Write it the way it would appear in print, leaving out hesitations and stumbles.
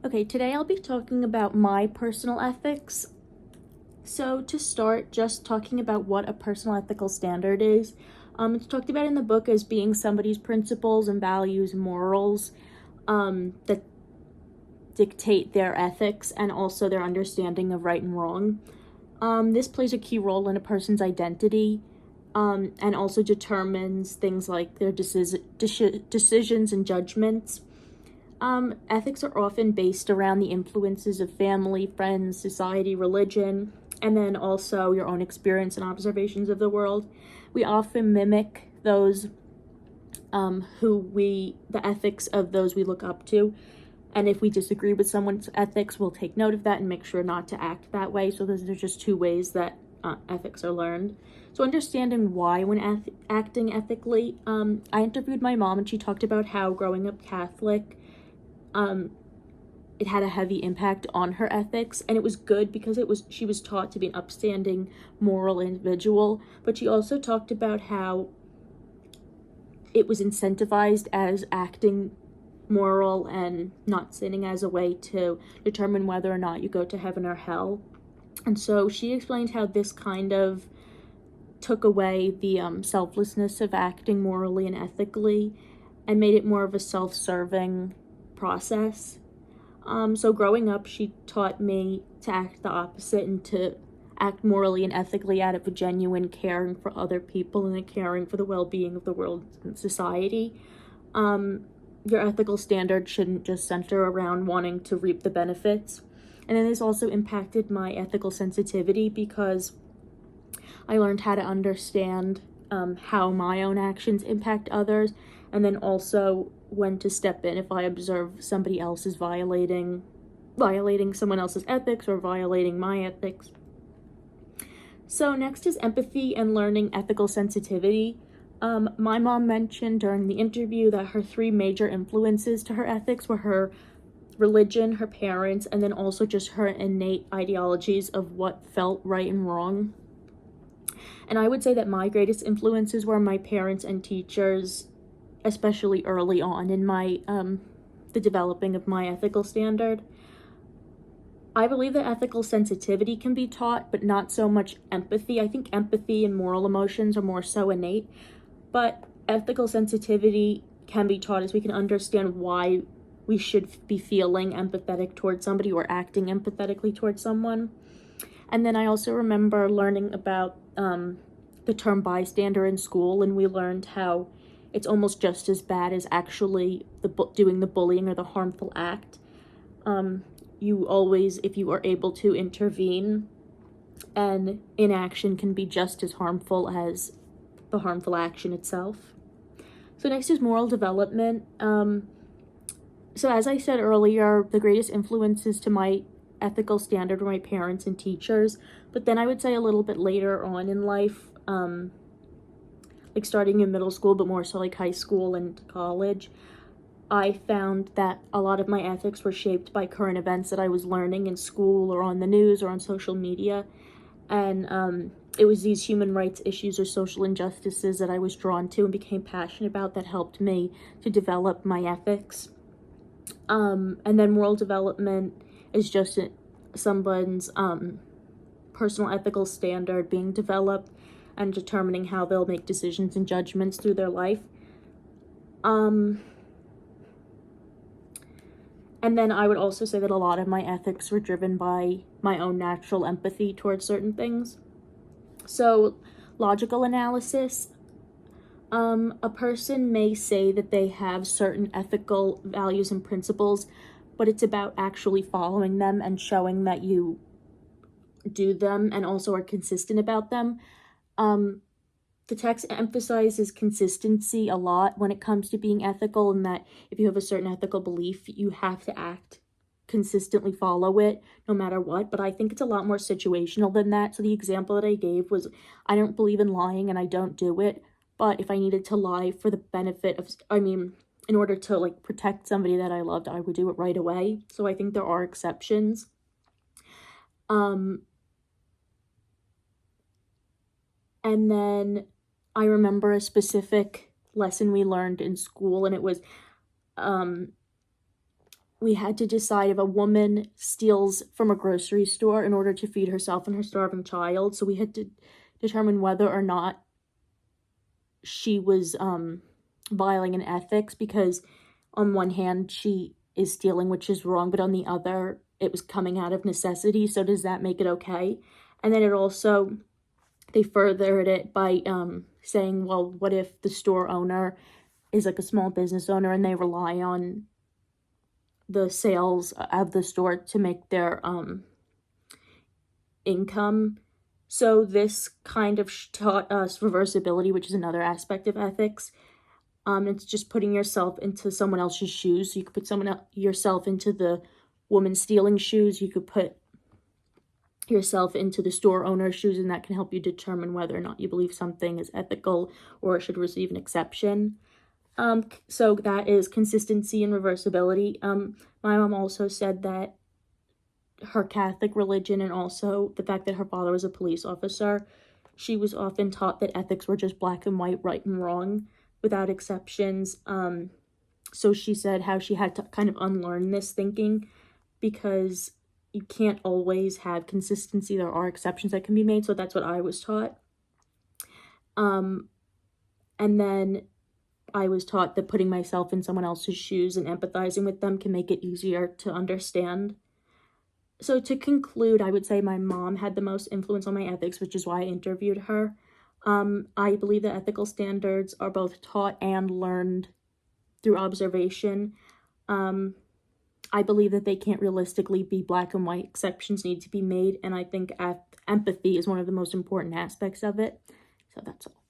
Okay, today I'll be talking about my personal ethics. So, to start, just talking about what a personal ethical standard is. It's talked about in the book as being somebody's principles and values and morals that dictate their ethics and also their understanding of right and wrong. This plays a key role in a person's identity and also determines things like their decisions and judgments. Ethics are often based around the influences of family, friends, society, religion, and then also your own experience and observations of the world. We often mimic those the ethics of those we look up to. And if we disagree with someone's ethics, we'll take note of that and make sure not to act that way. So those are just two ways that ethics are learned. So understanding why when acting ethically, I interviewed my mom and she talked about how growing up Catholic, it had a heavy impact on her ethics, and it was good because she was taught to be an upstanding, moral individual. But she also talked about how it was incentivized as acting moral and not sinning as a way to determine whether or not you go to heaven or hell. And so she explained how this kind of took away the selflessness of acting morally and ethically and made it more of a self-serving process. So growing up, she taught me to act the opposite and to act morally and ethically out of a genuine caring for other people and a caring for the well-being of the world and society. Your ethical standards shouldn't just center around wanting to reap the benefits. And then this also impacted my ethical sensitivity because I learned how to understand how my own actions impact others, and then also when to step in if I observe somebody else is violating someone else's ethics or violating my ethics. So next is empathy and learning ethical sensitivity. My mom mentioned during the interview that her three major influences to her ethics were her religion, her parents, and then also just her innate ideologies of what felt right and wrong. And I would say that my greatest influences were my parents and teachers, especially early on in my the developing of my ethical standard. I believe that ethical sensitivity can be taught, but not so much empathy. I think empathy and moral emotions are more so innate, but ethical sensitivity can be taught as we can understand why we should be feeling empathetic towards somebody or acting empathetically towards someone. And then I also remember learning about the term bystander in school, and we learned how it's almost just as bad as actually doing the bullying or the harmful act. You always, if you are able to intervene, and inaction can be just as harmful as the harmful action itself. So next is moral development. So as I said earlier, the greatest influences to my ethical standard were my parents and teachers, but then I would say a little bit later on in life, like starting in middle school, but more so like high school and college, I found that a lot of my ethics were shaped by current events that I was learning in school or on the news or on social media. And it was these human rights issues or social injustices that I was drawn to and became passionate about that helped me to develop my ethics. And then moral development is just someone's personal ethical standard being developed and determining how they'll make decisions and judgments through their life. And then I would also say that a lot of my ethics were driven by my own natural empathy towards certain things. So, logical analysis. A person may say that they have certain ethical values and principles, but it's about actually following them and showing that you do them and also are consistent about them. The text emphasizes consistency a lot when it comes to being ethical, and that if you have a certain ethical belief, you have to act consistently, follow it no matter what. But I think it's a lot more situational than that. So the example that I gave was, I don't believe in lying and I don't do it, but if I needed to lie for the benefit of, in order to like protect somebody that I loved, I would do it right away. So I think there are exceptions. And then I remember a specific lesson we learned in school, and it was we had to decide if a woman steals from a grocery store in order to feed herself and her starving child. So we had to determine whether or not she was violating an ethics, because on one hand she is stealing, which is wrong, but on the other it was coming out of necessity. So does that make it okay? And then it also, they furthered it by saying, well, what if the store owner is like a small business owner and they rely on the sales of the store to make their income? So this kind of taught us reversibility, which is another aspect of ethics. It's just putting yourself into someone else's shoes. So you could put yourself into the woman stealing shoes. You could put yourself into the store owner's shoes, and that can help you determine whether or not you believe something is ethical or should receive an exception. So that is consistency and reversibility. My mom also said that her Catholic religion, and also the fact that her father was a police officer, she was often taught that ethics were just black and white, right and wrong, without exceptions. So she said how she had to kind of unlearn this thinking, because you can't always have consistency. There are exceptions that can be made. So that's what I was taught. And then I was taught that putting myself in someone else's shoes and empathizing with them can make it easier to understand. So to conclude, I would say my mom had the most influence on my ethics, which is why I interviewed her. I believe that ethical standards are both taught and learned through observation. I believe that they can't realistically be black and white. Exceptions need to be made, and I think empathy is one of the most important aspects of it. So that's all.